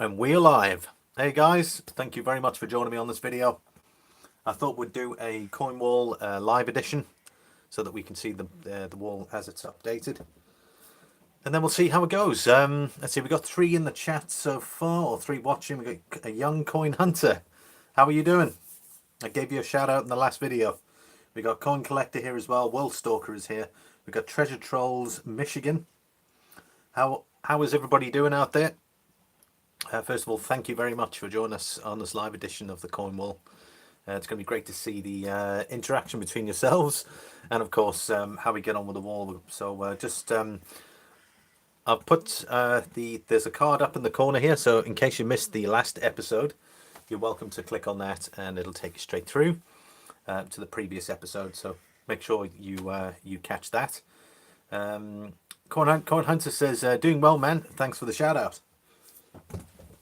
And we're live. Hey guys, thank you very much for joining me on this video. I thought we'd do a Coinwall live edition so that we can see the wall as it's updated. And then we'll see how it goes. Let's see, we got 3 in the chat so far, or 3 watching. We got a young coin hunter. How are you doing? I gave you a shout out in the last video. We got Coin Collector here as well. World Stalker is here. We got Treasure Trolls Michigan. How is everybody doing out there? First of all, thank you very much for joining us on this live edition of the Coinwall. It's going to be great to see the interaction between yourselves and, of course, how we get on with the wall. So I've put there's a card up in the corner here. So in case you missed the last episode, you're welcome to click on that and it'll take you straight through to the previous episode. So make sure you catch that. Coin Hunter says, doing well, man. Thanks for the shout out.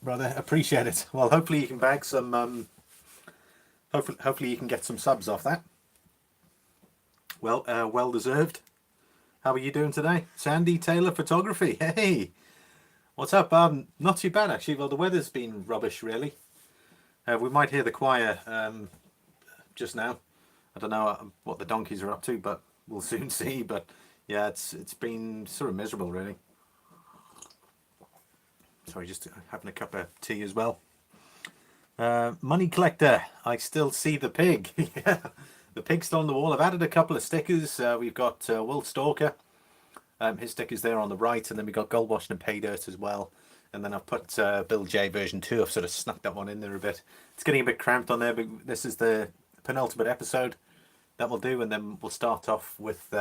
Brother, appreciate it. Well, hopefully you can bag some. Hopefully you can get some subs off that. Well, well deserved. How are you doing today, Sandy Taylor Photography? Hey, what's up? Not too bad actually. Well, the weather's been rubbish, really. We might hear the choir just now. I don't know what the donkeys are up to, but we'll soon see. But yeah, it's been sort of miserable, really. Sorry, just having a cup of tea as well. Money Collector, I still see the pig. Yeah, the pig's still on the wall. I've added a couple of stickers. We've got Will Stalker. His sticker's there on the right. And then we've got Gold Washington Pay Dirt as well. And then I've put Bill J version 2. I've sort of snuck that one in there a bit. It's getting a bit cramped on there, but this is the penultimate episode. That will do. And then we'll start off with...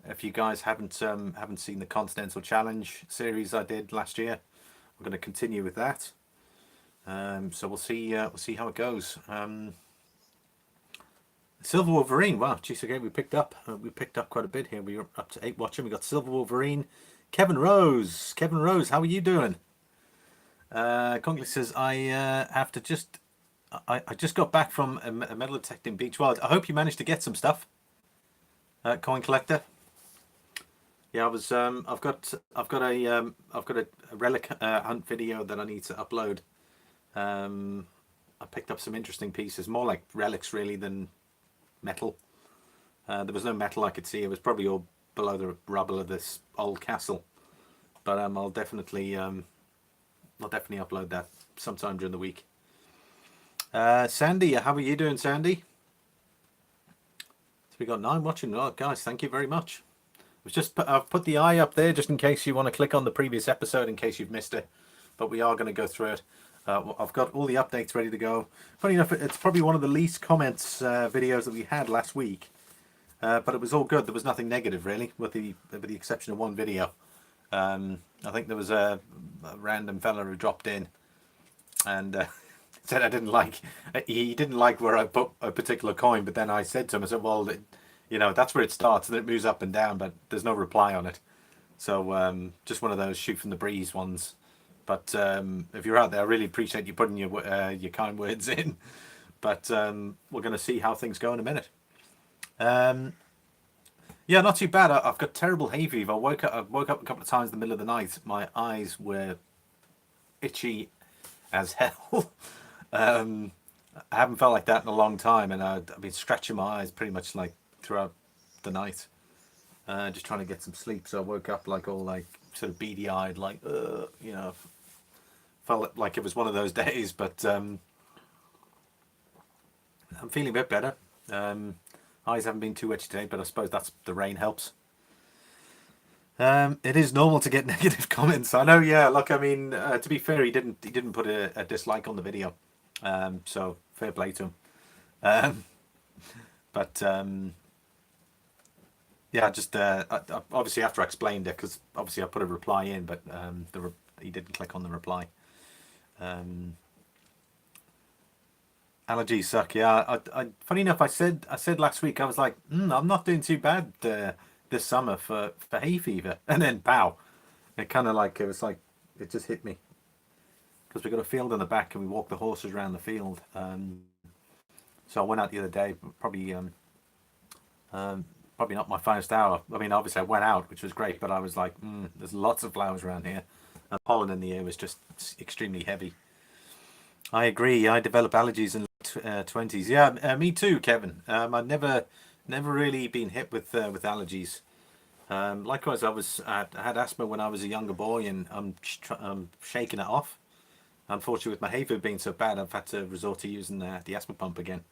if you guys haven't seen the Continental Challenge series I did last year, we're going to continue with that. So we'll see how it goes. Silver Wolverine. Wow, geez, again we picked up quite a bit here. We were up to 8 watching. We got Silver Wolverine. Kevin Rose, how are you doing? Conkley says I just got back from a metal detecting Beach Wild. I hope you managed to get some stuff. Coin Collector. Yeah, I was. I've got a relic hunt video that I need to upload. I picked up some interesting pieces, more like relics really than metal. There was no metal I could see. It was probably all below the rubble of this old castle. But I'll definitely upload that sometime during the week. Sandy, how are you doing, Sandy? So we got 9 watching. Oh, guys, thank you very much. I've put the eye up there just in case you want to click on the previous episode in case you've missed it. But we are going to go through it. I've got all the updates ready to go. Funny enough, it's probably one of the least comments videos that we had last week. But it was all good. There was nothing negative really, with the exception of one video. I think there was a random fella who dropped in and said he didn't like where I put a particular coin. But then I said to him, I said, well, that's where it starts and then it moves up and down, but there's no reply on it. So just one of those shoot from the breeze ones. But if you're out there, I really appreciate you putting your kind words in. But we're going to see how things go in a minute. Yeah, not too bad. I've got terrible hay fever. I woke up a couple of times in the middle of the night. My eyes were itchy as hell. I haven't felt like that in a long time, and I've been scratching my eyes pretty much like throughout the night, just trying to get some sleep. So I woke up like all like sort of beady-eyed, like felt like it was one of those days. But I'm feeling a bit better. Eyes haven't been too itchy today, but I suppose that's the rain helps. It is normal to get negative comments. I know. Yeah, look, I mean, to be fair, he didn't put a dislike on the video, so fair play to him. But yeah, just obviously after I explained it, because obviously I put a reply in, but he didn't click on the reply. Allergies suck. Yeah, funny enough, I said last week I was like, I'm not doing too bad this summer for hay fever, and then pow, it kind of like it just hit me because we got a field in the back and we walk the horses around the field. So I went out the other day, probably not my finest hour. I mean, obviously I went out, which was great, but I was like, there's lots of flowers around here. and pollen in the air was just extremely heavy. I agree. I develop allergies in late 20s. Yeah, me too, Kevin. I'd never really been hit with allergies. Likewise, I had asthma when I was a younger boy, and I'm shaking it off. Unfortunately, with my hay fever being so bad, I've had to resort to using the asthma pump again,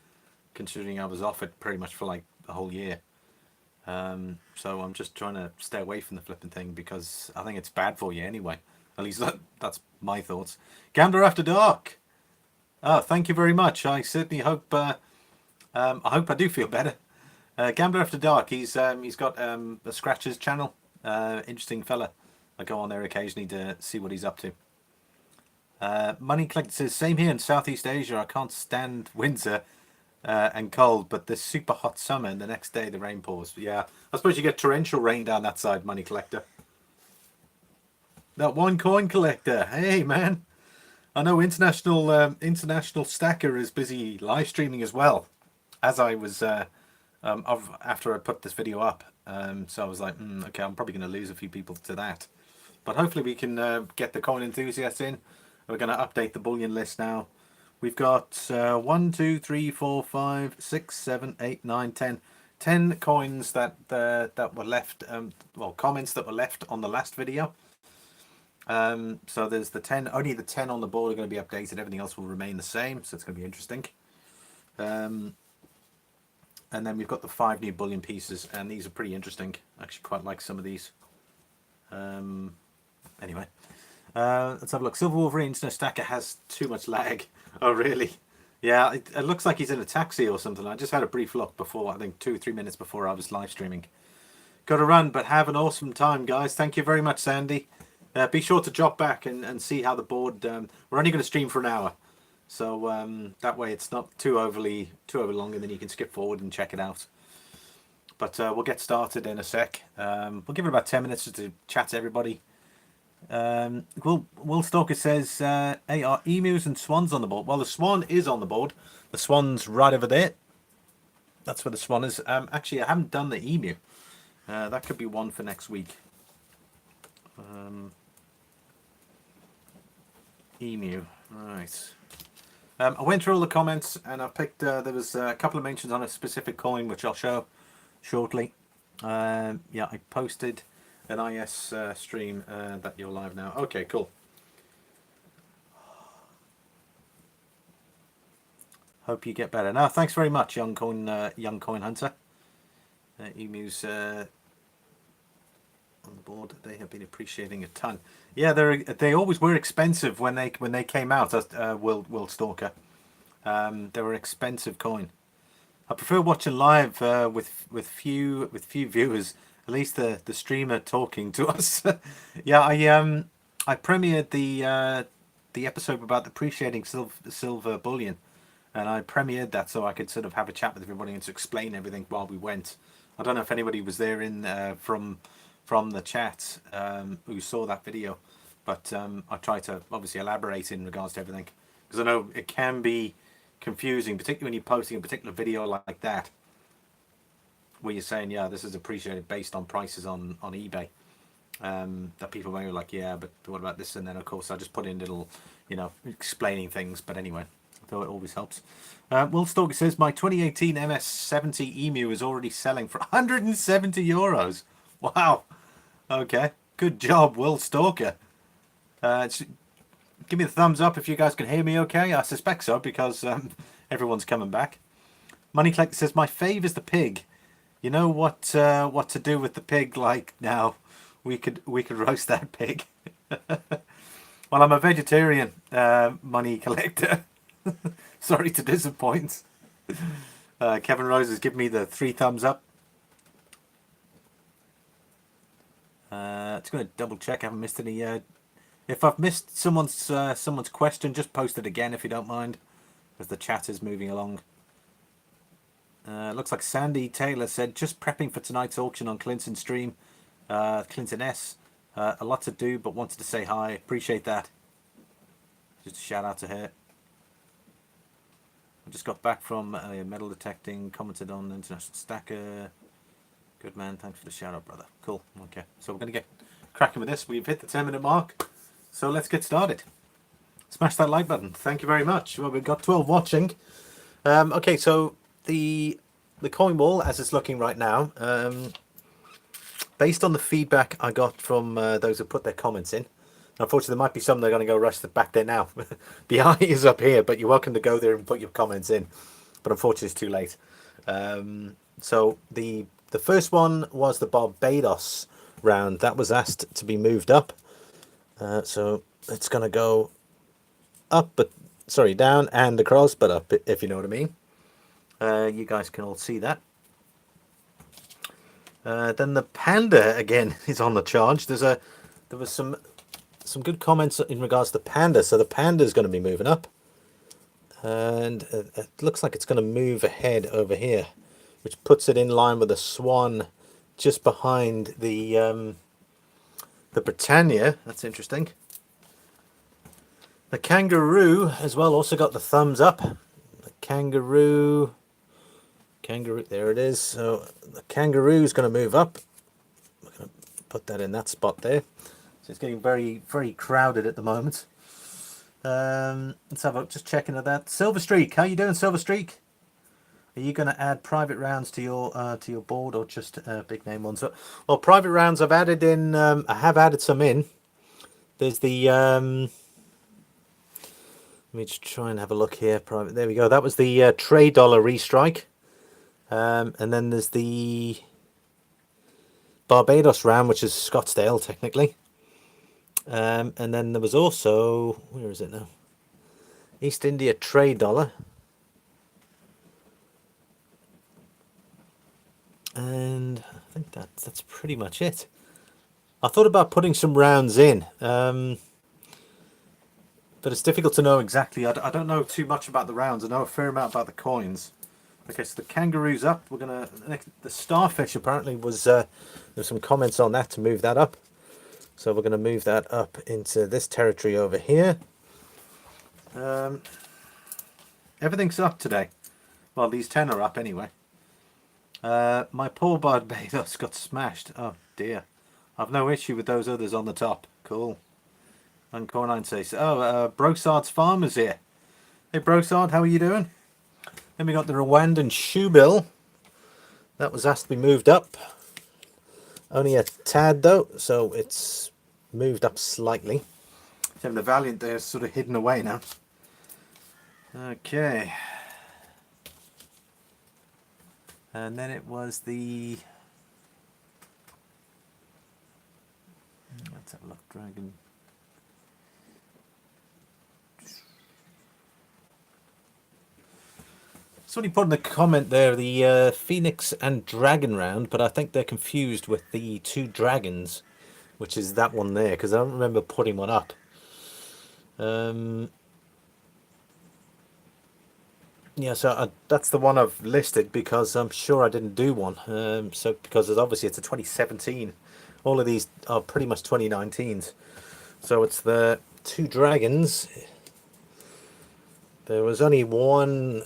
considering I was off it pretty much for like a whole year. So I'm just trying to stay away from the flipping thing because I think it's bad for you anyway. At least that's my thoughts. Gambler After Dark. Oh, thank you very much. I certainly hope. I hope I do feel better. Gambler After Dark. He's got a Scratches channel. Interesting fella. I go on there occasionally to see what he's up to. Money Collector says, same here in Southeast Asia. I can't stand winter and cold, but this super hot summer and the next day the rain pours. Yeah, I suppose you get torrential rain down that side, Money Collector. That one coin collector. Hey, man. I know international stacker is busy live streaming as well, as I was after I put this video up. So I was like, okay, I'm probably going to lose a few people to that, but hopefully we can get the coin enthusiasts in. We're going to update the bullion list now. We've got 1, 2, 3, 4, 5, 6, 7, 8, 9, 10. 10 coins that were left. Well, comments that were left on the last video. So there's the 10, only the 10 on the board are going to be updated. Everything else will remain the same, so it's going to be interesting. And then we've got the 5 new bullion pieces, and these are pretty interesting. I actually quite like some of these. Anyway, let's have a look. Silver Wolverine Snow Stacker has too much lag. Oh, really? Yeah, it looks like he's in a taxi or something. I just had a brief look before, I think 2 or 3 minutes before I was live streaming. Got to run, but have an awesome time, guys. Thank you very much, Sandy. Be sure to drop back and see how the board. We're only going to stream for an hour, so that way it's not too overly long, and then you can skip forward and check it out. But we'll get started in a sec. We'll give it about 10 minutes to chat to everybody. Will Stalker says, hey, are emus and swans on the board? Well, the swan is on the board. The swan's right over there. That's where the swan is. Actually, I haven't done the emu. That could be one for next week. Emu, right. I went through all the comments and I picked, there was a couple of mentions on a specific coin which I'll show shortly. Yeah, I posted an IS stream that you're live now. Okay, cool. Hope you get better. No, thanks very much, young coin hunter. Emus on the board, they have been appreciating a ton. Yeah, they always were expensive when they came out. Will Stalker, they were expensive coin. I prefer watching live with few viewers. At least the streamer talking to us. Yeah, I premiered the episode about appreciating silver bullion, and I premiered that so I could sort of have a chat with everybody and to explain everything while we went. I don't know if anybody was there from the chat who saw that video, but I try to obviously elaborate in regards to everything, because I know it can be confusing, particularly when you're posting a particular video like that, where you're saying, yeah, this is appreciated based on prices on eBay, that people may be like, yeah, but what about this? And then of course I just put in little, explaining things. But anyway, though it always helps. Will Stalker says, my 2018 MS70 Emu is already selling for 170 euros. Wow. Okay, good job, Will Stalker. Give me the thumbs up if you guys can hear me okay. I suspect so, because everyone's coming back. Money Collector says, my fave is the pig. You know what to do with the pig like now. We could roast that pig. Well, I'm a vegetarian, Money Collector. Sorry to disappoint. Kevin Rose has given me the 3 thumbs up. Just going to double check I haven't missed any. If I've missed someone's question, just post it again if you don't mind, as the chat is moving along. Looks like Sandy Taylor said, just prepping for tonight's auction on Clinton's stream. Clinton S. A lot to do, but wanted to say hi. Appreciate that. Just a shout out to her. I just got back from metal detecting, commented on International Stacker. Good man, thanks for the shout out, brother. Cool. Okay, so we're going to get cracking with this. We've hit the 10-minute mark. So let's get started. Smash that like button. Thank you very much. Well, we've got 12 watching. Okay, so the Coinwall, as it's looking right now, based on the feedback I got from those who put their comments in, unfortunately there might be some that are going to go rush back there now. The eye is up here, but you're welcome to go there and put your comments in. But unfortunately it's too late. So the first one was the Barbados round. That was asked to be moved up. So it's going to go up, but sorry, down and across, but up, if you know what I mean. You guys can all see that. Then the Panda again is on the charge. There was some good comments in regards to the Panda. So the Panda is going to be moving up, and it looks like it's going to move ahead over here, which puts it in line with the Swan, just behind the Britannia. That's interesting. The Kangaroo as well also got the thumbs up. The Kangaroo, there it is. So the Kangaroo is going to move up. We're going to put that in that spot there. So it's getting very, very crowded at the moment. Let's have a look, just checking at that. Silver Streak, how you doing, Silver Streak? Are you going to add private rounds to your board, or just big name ones? Well, private rounds I've added in. I have added some in. There's the let me just try and have a look here. Private. There we go. That was the trade dollar restrike. And then there's the Barbados round, which is Scottsdale technically. And then there was also, where is it now? East India trade dollar. And I think that's pretty much it. I thought about putting some rounds in. But it's difficult to know exactly. I don't know too much about the rounds. I know a fair amount about the coins. Okay, so the Kangaroo's up. We're gonna the Starfish apparently was there's some comments on that to move that up. So we're gonna move that up into this territory over here. Everything's up today. Well, these 10 are up anyway. My poor Barbados got smashed. Oh dear. I've no issue with those others on the top. Cool. And Core9 says, oh, Brosard's Farmers here. Hey Brosard, how are you doing? Then we got the Rwandan shoe bill. That was asked to be moved up. Only a tad though, so it's moved up slightly. So the Valiant there is sort of hidden away now. Okay. And then it was the... Let's have a look, Dragon... Somebody put in the comment there the Phoenix and Dragon round, but I think they're confused with the two dragons, which is that one there, because I don't remember putting one up. Yeah, so that's the one I've listed because I'm sure I didn't do one. So because obviously it's a 2017. All of these are pretty much 2019s. So it's the two dragons. There was only one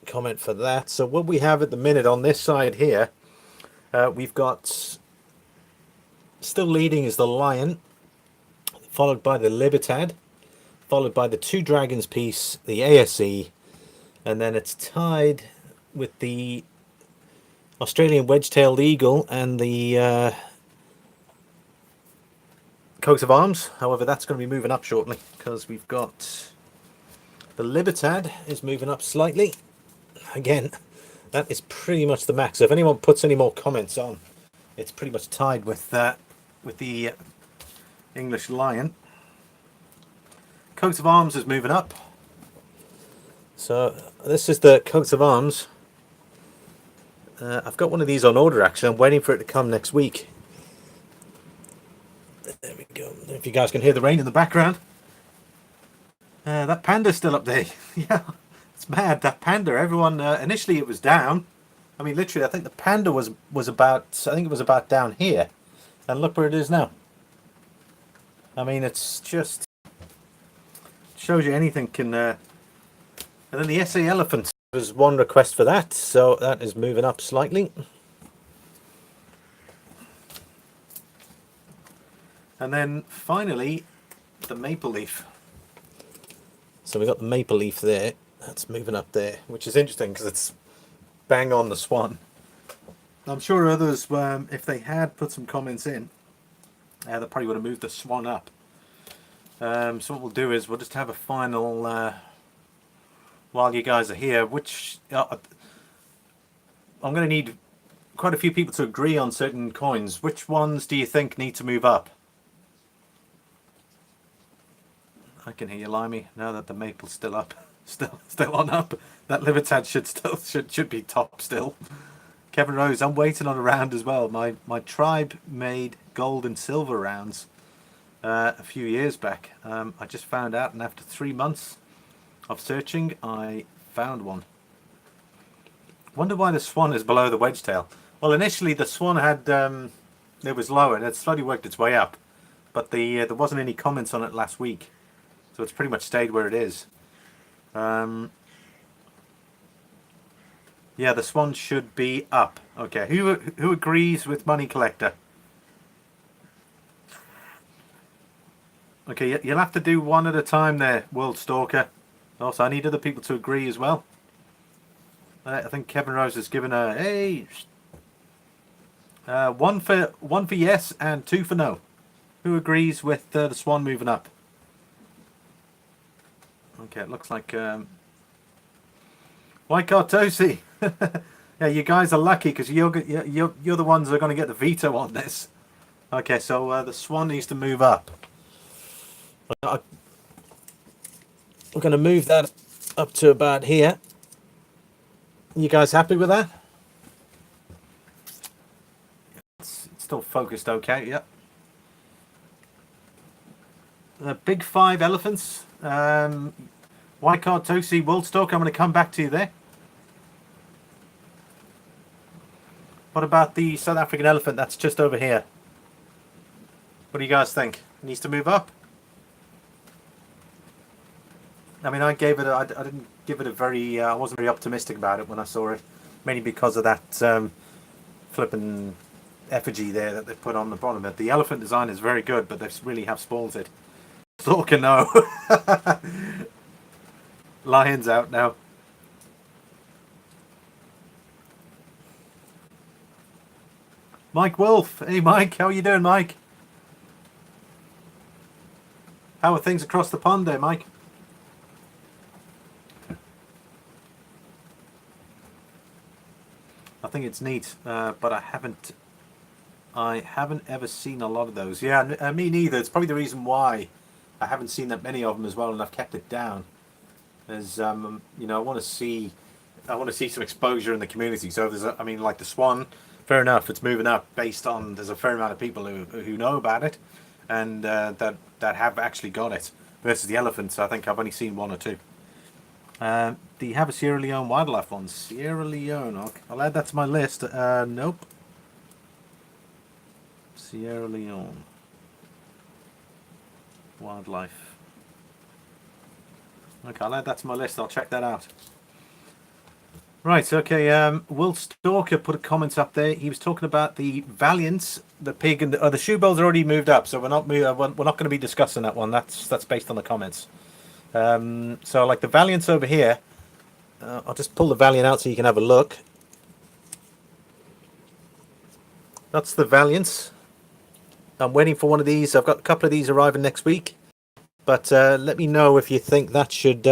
comment for that. So what we have at the minute on this side here, we've got still leading is the Lion, followed by the Libertad, followed by the two dragons piece, the ASE, and then it's tied with the Australian wedge-tailed eagle and the coat of arms. However, that's going to be moving up shortly because we've got the Libertad is moving up slightly. Again, that is pretty much the max. So if anyone puts any more comments on, it's pretty much tied with the English Lion. Coat of arms is moving up. So this is the coat of arms. I've got one of these on order actually. I'm waiting for it to come next week. There we go. If you guys can hear the rain in the background. That panda's still up there. Yeah. It's mad, that panda. Everyone initially it was down. I mean, literally, I think the panda was about. I think it was about down here, and look where it is now. I mean, it's just shows you anything can. And then the SA elephant. There's one request for that, so that is moving up slightly. And then finally, the maple leaf. So we got the maple leaf there. That's moving up there, which is interesting because it's bang on the swan. I'm sure others, if they had put some comments in, they probably would have moved the swan up. So what we'll do is we'll just have a final, while you guys are here, which I'm going to need quite a few people to agree on certain coins. Which ones do you think need to move up? I can hear you, Limey, now that the maple's still up. Still on up. That Libertad should be top still. Kevin Rose, I'm waiting on a round as well. My tribe made gold and silver rounds a few years back. I just found out, and after 3 months of searching, I found one. Wonder why the swan is below the wedge tail. Well, initially the swan had it was lower, and it slowly worked its way up. But there wasn't any comments on it last week, so it's pretty much stayed where it is. Yeah, the swan should be up. Okay, who agrees with Money Collector? Okay, you'll have to do one at a time there, World Stalker. Also, I need other people to agree as well. I think Kevin Rose has given a hey. One for yes and 2 for no. Who agrees with the swan moving up? Okay, it looks like White Cartosi. Yeah, you guys are lucky because you're the ones that are going to get the veto on this. Okay, so the swan needs to move up. We're going to move that up to about here. You guys happy with that? It's still focused okay, yep. The big 5 elephants. White Cartosi, World Stalker, I'm going to come back to you there. What about the South African elephant that's just over here? What do you guys think? It needs to move up? I mean, I didn't give it a very, I wasn't very optimistic about it when I saw it. Mainly because of that flipping effigy there that they put on the bottom of it. The elephant design is very good, but they really have spoiled it. Stalker, no. Lion's out now. Mike Wolf. Hey Mike, how are you doing, Mike? How are things across the pond there, Mike? I think it's neat, but I haven't ever seen a lot of those. Yeah, me neither. It's probably the reason why I haven't seen that many of them as well, and I've kept it down. As you know, I want to see some exposure in the community. So there's, I mean, like the swan, fair enough, it's moving up based on there's a fair amount of people who know about it, and that have actually got it. Versus the elephants, I think I've only seen 1 or 2. Do you have a Sierra Leone wildlife one? Sierra Leone, I'll add that to my list. Nope. Sierra Leone wildlife. Okay, I'll add that to my list. I'll check that out. Right, okay. Will Stalker put a comment up there. He was talking about the Valiants, the pig, and the shoe bowls are already moved up, so we're not going to be discussing that one. That's based on the comments. So like the Valiants over here, I'll just pull the Valiant out so you can have a look. That's the Valiants. I'm waiting for one of these. I've got a couple of these arriving next week. But let me know if you think that should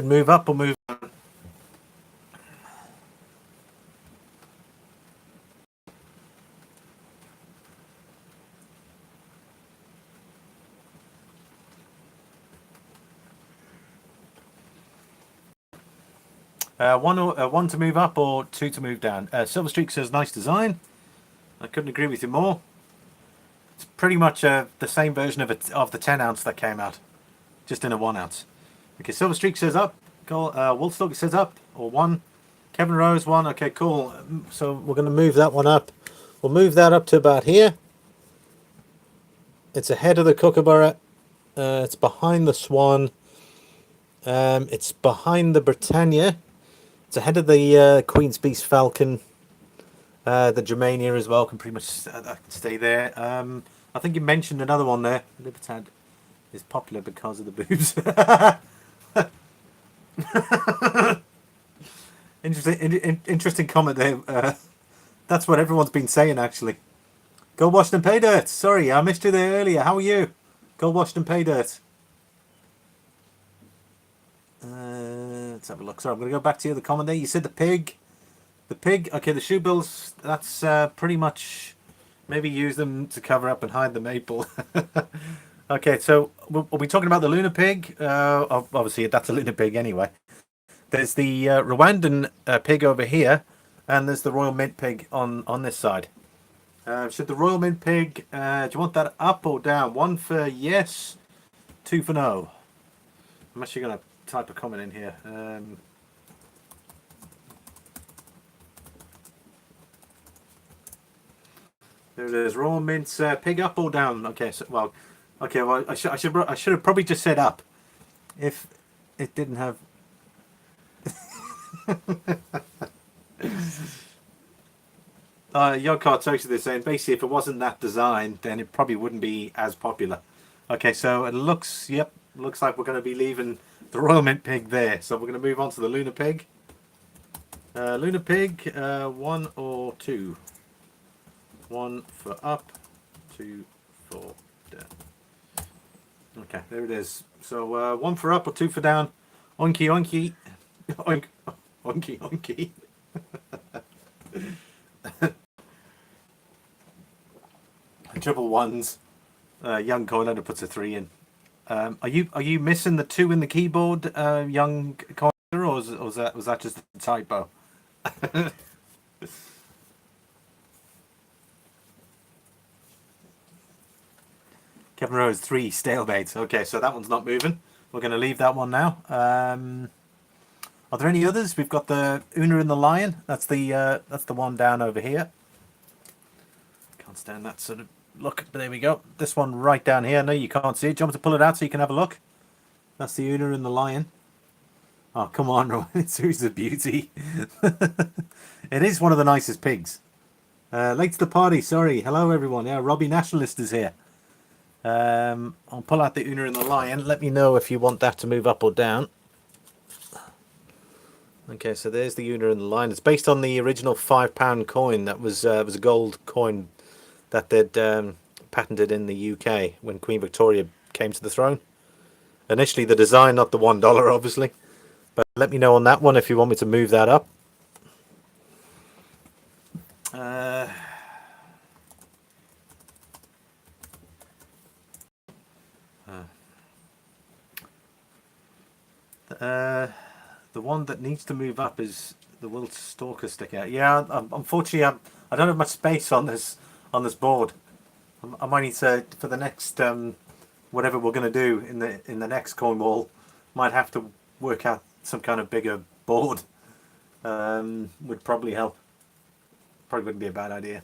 move up or move down. One to move up or 2 to move down. Silver Streak says nice design. I couldn't agree with you more. It's pretty much the same version of the 10 ounce that came out, just in a 1 ounce. Okay, Silver Streak says up. Cool. Wolfstalker says up or 1. Kevin Rose 1. Okay, cool. So we're going to move that one up. We'll move that up to about here. It's ahead of the Kookaburra. It's behind the Swan. It's behind the Britannia. It's ahead of the Queen's Beast Falcon. The Germania as well can pretty much stay there. I think you mentioned another one there. Libertad. is popular because of the boobs. Interesting comment there. That's what everyone's been saying, actually. Go wash and pay dirt. Sorry, I missed you there earlier. How are you? Go wash and pay dirt. Let's have a look. Sorry, I'm going to go back to the other comment there. You said the pig. The pig. Okay, the shoe bills. That's pretty much... Maybe use them to cover up and hide the maple. Okay, so are we talking about the lunar pig? Obviously, that's a lunar pig anyway. There's the Rwandan pig over here, and there's the Royal Mint pig on this side. Should the Royal Mint pig, do you want that up or down? 1 for yes, 2 for no. I'm actually going to type a comment in here. There it is. Royal Mint's pig up or down? Okay, so well, I should have probably just said up, if it didn't have. Yogcart's actually saying basically if it wasn't that design, then it probably wouldn't be as popular. Okay, so it looks looks like we're going to be leaving the Royal Mint pig there. So we're going to move on to the lunar pig. Lunar pig, 1 or 2. 1 for up, 2 for down. Okay, there it is. So 1 for up or 2 for down. Oinky oinky. Oink. Oinky oinky. Triple ones. Young Coinlander puts a 3 in. Are you missing the 2 in the keyboard, young Coinlander, or was that just a typo? Kevin Rose 3 stalemates. Okay, so that one's not moving. We're going to leave that one now. Are there any others? We've got the Una and the Lion. That's the one down over here. Can't stand that sort of look. But there we go. This one right down here. No, you can't see it. Do you want me to pull it out so you can have a look? That's the Una and the Lion. Oh, come on, Rowan. It's a beauty. It is one of the nicest pigs. Late to the party. Sorry. Hello, everyone. Yeah, Robbie Nationalist is here. I'll pull out the Una and the Lion. Let me know if you want that to move up or down. Okay, so there's the Una and the Lion. It's based on the original £5 coin that was a gold coin that they'd patented in the UK when Queen Victoria came to the throne. Initially the design, not the $1, obviously. But let me know on that one if you want me to move that up. The one that needs to move up is the Will Stalker sticker. Yeah, unfortunately, I don't have much space on this board. I might need to, for the next whatever we're going to do in the next Coinwall, might have to work out some kind of bigger board. Would probably help. Probably wouldn't be a bad idea.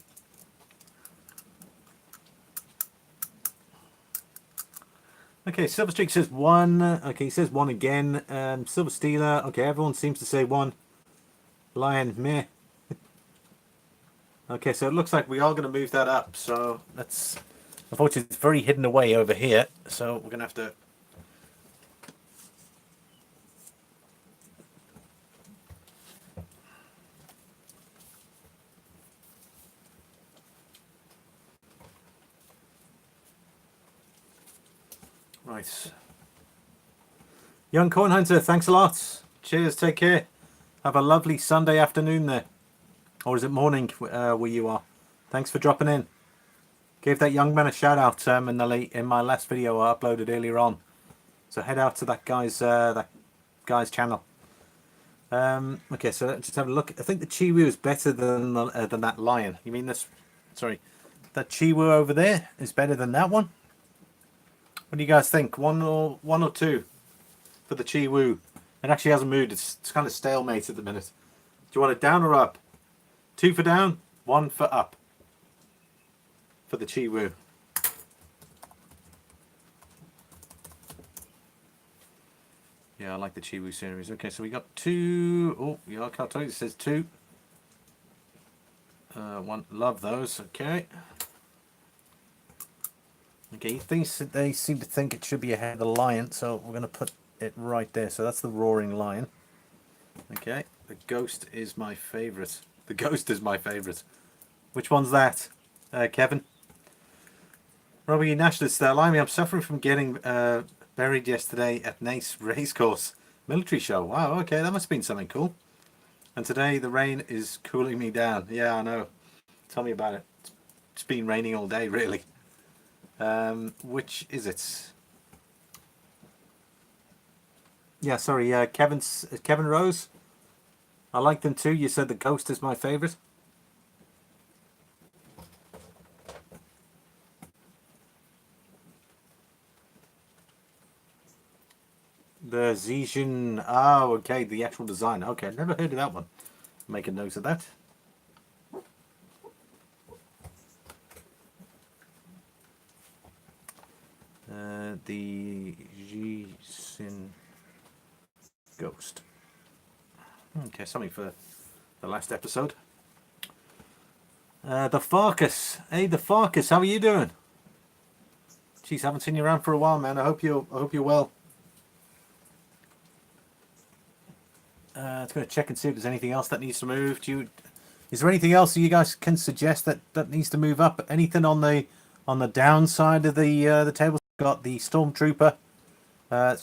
Okay, Silver Streak says 1. Okay, he says 1 again. Silver Stealer. Okay, everyone seems to say 1. Lion, meh. Okay, so it looks like we are going to move that up. So that's... Unfortunately, it's very hidden away over here. So we're going to have to... Right. Young Coin Hunter, thanks a lot. Cheers, take care. Have a lovely Sunday afternoon there. Or is it morning where you are? Thanks for dropping in. Gave that young man a shout out in my last video I uploaded earlier on. So head out to that guy's channel. Okay, so let's just have a look. I think the Chiwu is better than that lion. You mean this? Sorry, that Chiwu over there is better than that one. What do you guys think? 1 or 2 for the Chiwu? It actually hasn't moved. It's kind of stalemate at the minute. Do you want it down or up? 2 for down, 1 for up for the Chiwu. Yeah, I like the Chiwu series. Okay, so we got 2. Oh, yeah, I can't tell you. It says 2. 1. Love those. Okay. Okay, they seem to think it should be ahead of the lion, so we're going to put it right there. So that's the roaring lion. Okay, the ghost is my favourite. The ghost is my favourite. Which one's that, Kevin? Robbie Nationalist, Limey, I'm suffering from getting buried yesterday at Nace Racecourse military show. Wow, okay, that must have been something cool. And today the rain is cooling me down. Yeah, I know. Tell me about it. It's been raining all day, really. Which is it? Yeah, sorry, Kevin Rose. I like them too. You said the ghost is my favourite. The Zijin. Oh, okay, the actual design. Okay, never heard of that one. Make a note of that. The Zijin Ghost. Okay, something for the last episode. The Farkas. Hey, the Farkas, how are you doing? Jeez, haven't seen you around for a while, man. I hope you're well. It's going to check and see if there's anything else that needs to move. Is there anything else you guys can suggest that needs to move up? Anything on the downside of the table? Got the Stormtrooper. Do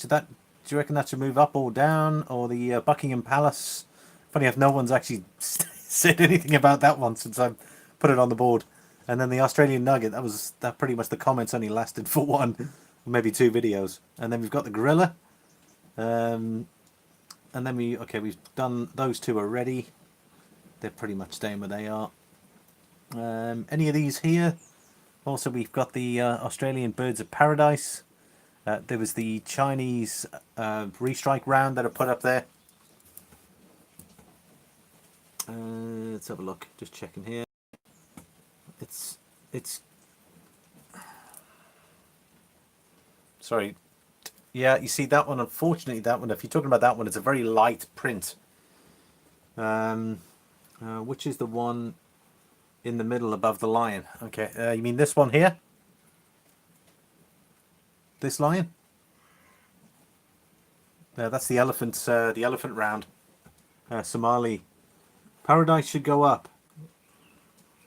you reckon that should move up or down, or the Buckingham Palace? Funny if no one's actually said anything about that one since I put it on the board. And then the Australian Nugget. That pretty much the comments only lasted for one, maybe two videos. And then we've got the Gorilla. And then we've done those two already. They're pretty much staying where they are. Any of these here? Also, we've got the Australian Birds of Paradise. There was the Chinese restrike round that are put up there. Let's have a look. Just checking here. It's. Sorry. Yeah, you see that one. Unfortunately, that one. If you're talking about that one, it's a very light print. Which is the one in the middle above the lion? Okay, you mean this one here? This lion? That's the elephant. The elephant round. Somali. Paradise should go up.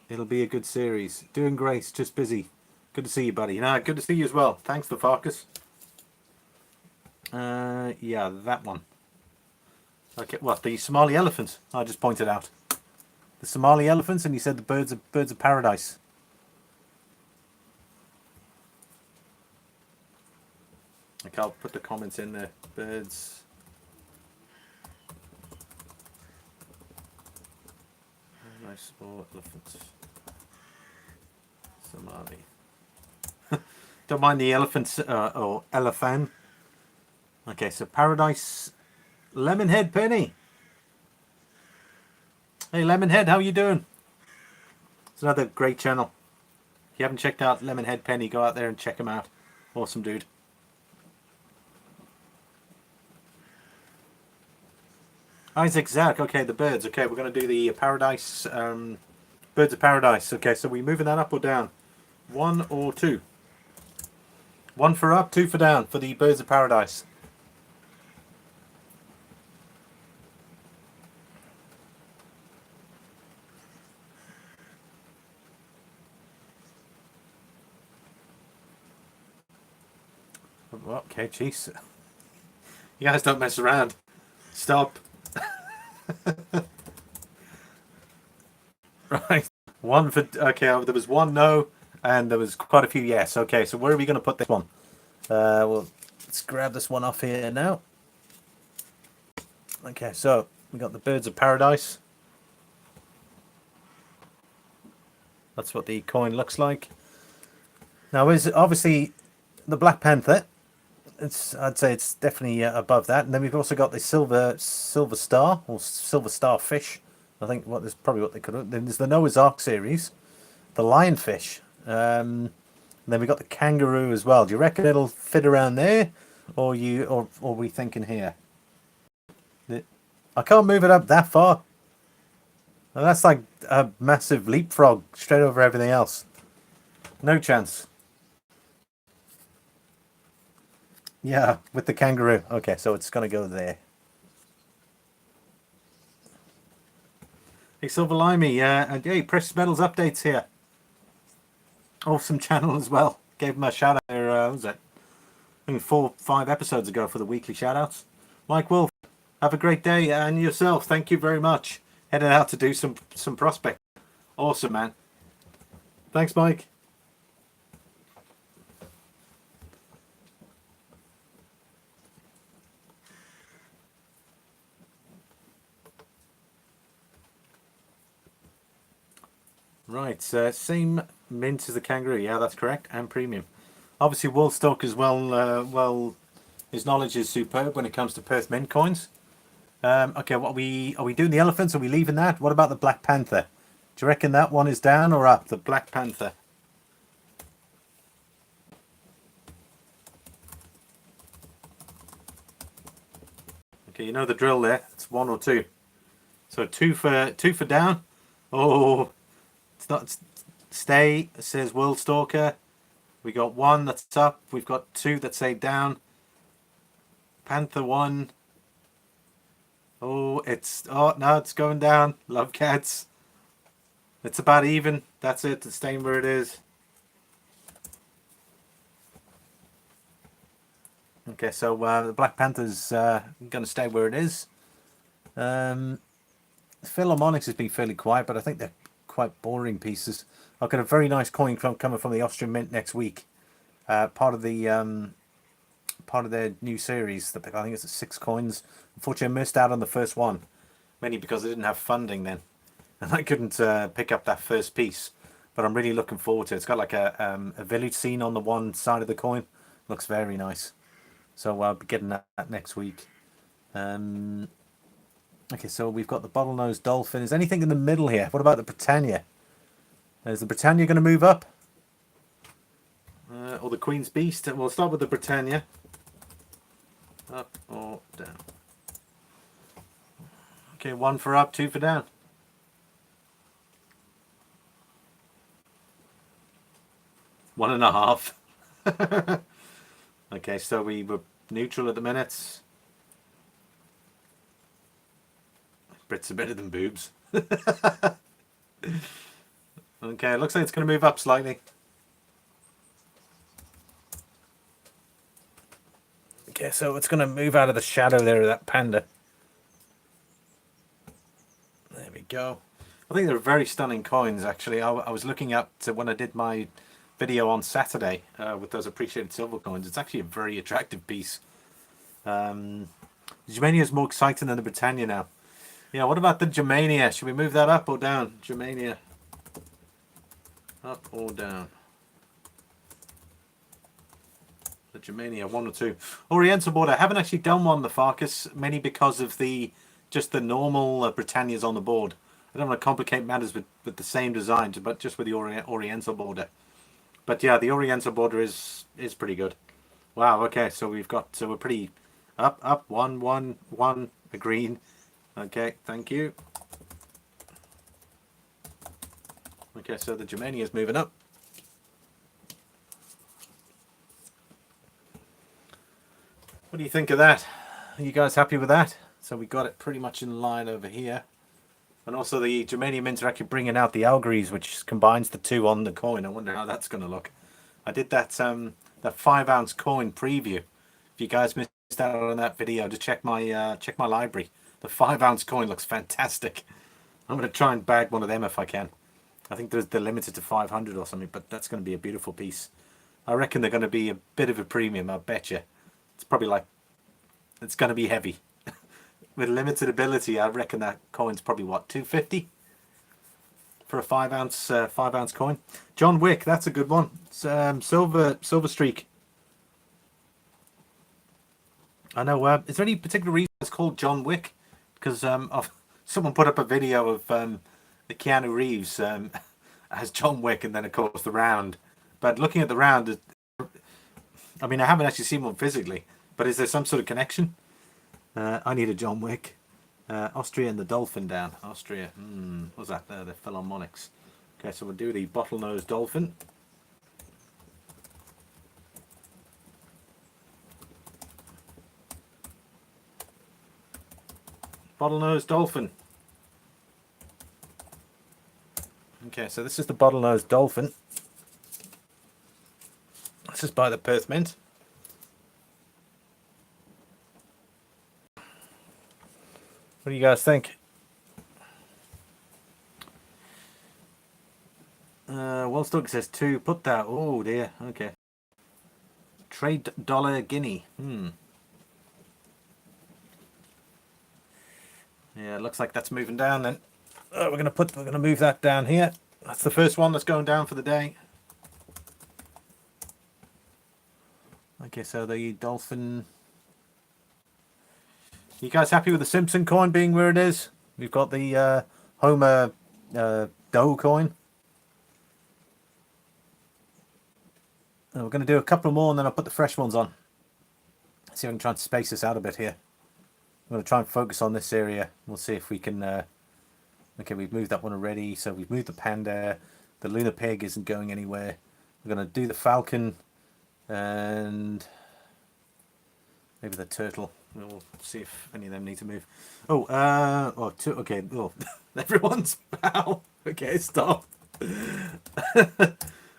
It'll be a good series. Doing great. Just busy. Good to see you, buddy. Good to see you as well. Thanks for Farkas. Yeah, that one. Okay, what, the Somali elephant? I just pointed out the Somali elephants, and you said the birds of paradise. Okay, I'll put the comments in there. Birds. Paradise or elephants. Somali. Don't mind the elephants or elephant. Okay, so Paradise, Lemonhead Penny. Hey Lemonhead, how you doing? It's another great channel. If you haven't checked out Lemonhead Penny, go out there and check him out. Awesome dude. Isaac Zach, okay, the birds. Okay, we're going to do the Paradise, Birds of Paradise. Okay, so we're moving that up or down? One or two? One for up, two for down for the Birds of Paradise. Okay, jeez. You guys don't mess around. Stop. Right. One for... Okay, there was one no, and there was quite a few yes. Okay, so where are we going to put this one? Well, let's grab this one off here now. Okay, so we got the Birds of Paradise. That's what the coin looks like. Now, is obviously the Black Panther. I'd say it's definitely above that, and then we've also got the silver star or silver starfish. I think that's probably what they could have. Then there's the Noah's Ark series, the lionfish, and then we got the kangaroo as well. Do you reckon it'll fit around there, or are we thinking here? I can't move it up that far. Well, that's like a massive leapfrog straight over everything else. No chance. Yeah, with the kangaroo. Okay, so it's going to go there. Hey, Silver Limey, and hey, Precious Metals updates here. Awesome channel as well. Gave him a shout out there, what was it? I think 4-5 episodes ago for the weekly shout outs. Mike Wolf, have a great day, and yourself. Thank you very much. Headed out to do some prospect. Awesome, man. Thanks, Mike. Right, same mint as the kangaroo. Yeah, that's correct, and premium. Obviously, Woolstock as well. Well, his knowledge is superb when it comes to Perth mint coins. Okay, what are we doing? The elephants? Are we leaving that? What about the Black Panther? Do you reckon that one is down or up? The Black Panther. Okay, you know the drill there. It's 1 or 2. So two for down. Oh, it's not. Stay, says World Stalker. We got 1 that's up. We've got 2 that say down. Panther 1. Oh, no, it's going down. Love cats. It's about even. That's it. It's staying where it is. Okay, so the Black Panther's going to stay where it is. Philharmonics has been fairly quiet, but I think they're quite boring pieces. I've got a very nice coin coming from the Austrian Mint next week. Part of their new series. I think it's 6 coins. Unfortunately, I missed out on the first one, mainly because I didn't have funding then, and I couldn't pick up that first piece. But I'm really looking forward to it. It's got like a village scene on the one side of the coin. Looks very nice. So I'll be getting that next week. Okay, so we've got the bottlenose dolphin. Is anything in the middle here? What about the Britannia? Is the Britannia going to move up? Or the Queen's Beast? We'll start with the Britannia. Up or down? Okay, 1 for up, 2 for down. One and a half. Okay, so we were neutral at the minute. Brits are better than boobs. Okay, it looks like it's going to move up slightly. Okay, so it's going to move out of the shadow there of that panda. There we go. I think they're very stunning coins, actually. I was looking at when I did my video on Saturday with those appreciated silver coins. It's actually a very attractive piece. The Germania is more exciting than the Britannia now. Yeah, what about the Germania? Should we move that up or down? Germania. Up or down? The Germania, 1 or 2. Oriental border. I haven't actually done one, the Farkas, mainly because of just the normal Britannias on the board. I don't want to complicate matters with the same design, but just with the Oriental border. But yeah, the Oriental border is pretty good. Wow. Okay, so we're pretty up. 1, 1, 1. A green. Okay, thank you. Okay, so the Germania is moving up. What do you think of that? Are you guys happy with that? So we got it pretty much in line over here. And also the Germania Mint are actually bringing out the Algaries, which combines the 2 on the coin. I wonder how that's going to look. I did that 5-ounce coin preview. If you guys missed out on that video, just check my library. The 5-ounce coin looks fantastic. I'm going to try and bag one of them if I can. I think they're limited to 500 or something, but that's going to be a beautiful piece. I reckon they're going to be a bit of a premium, I bet you. It's probably it's going to be heavy. With limited ability, I reckon that coin's probably what, 250 for a 5-ounce coin. John Wick, that's a good one. It's, silver streak. I know. Is there any particular reason it's called John Wick? Because someone put up a video of the Keanu Reeves as John Wick, and then of course the round. But looking at the round, I mean, I haven't actually seen one physically, but is there some sort of connection? I need a John Wick. Austria and the Dolphin down. Austria. What's that there? The Philharmonics. Okay, so we'll do the bottlenose dolphin. bottlenose dolphin. Okay, so this is the bottlenose dolphin. This is by the Perth Mint. What do you guys think? Wellstock says 2. Put that. Oh dear. Okay. Trade dollar guinea. Yeah, it looks like that's moving down then. We're gonna move that down here. That's the first one that's going down for the day. Okay, so the dolphin. You guys happy with the Simpson coin being where it is? We've got the Homer Doe coin. And we're going to do a couple more and then I'll put the fresh ones on. See if I can try and space this out a bit here. I'm going to try and focus on this area. We'll see if we can... okay, we've moved that one already. So we've moved the panda. The lunar pig isn't going anywhere. We're going to do the falcon and maybe the turtle. We'll see if any of them need to move. Okay. Oh, everyone's bow. Okay, stop.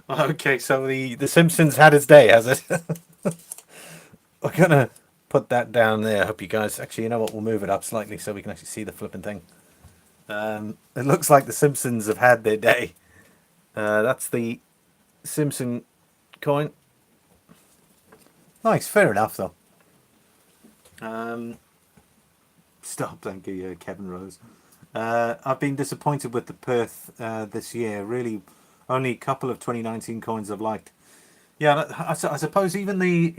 Okay, so the Simpsons had its day, has it? We're gonna put that down there. I hope you guys actually, you know what? We'll move it up slightly so we can actually see the flipping thing. It looks like the Simpsons have had their day. That's the Simpson coin. Nice, fair enough though. Stop, thank you, Kevin Rose. I've been disappointed with the Perth this year. Really, only a couple of 2019 coins I've liked. Yeah, I suppose even the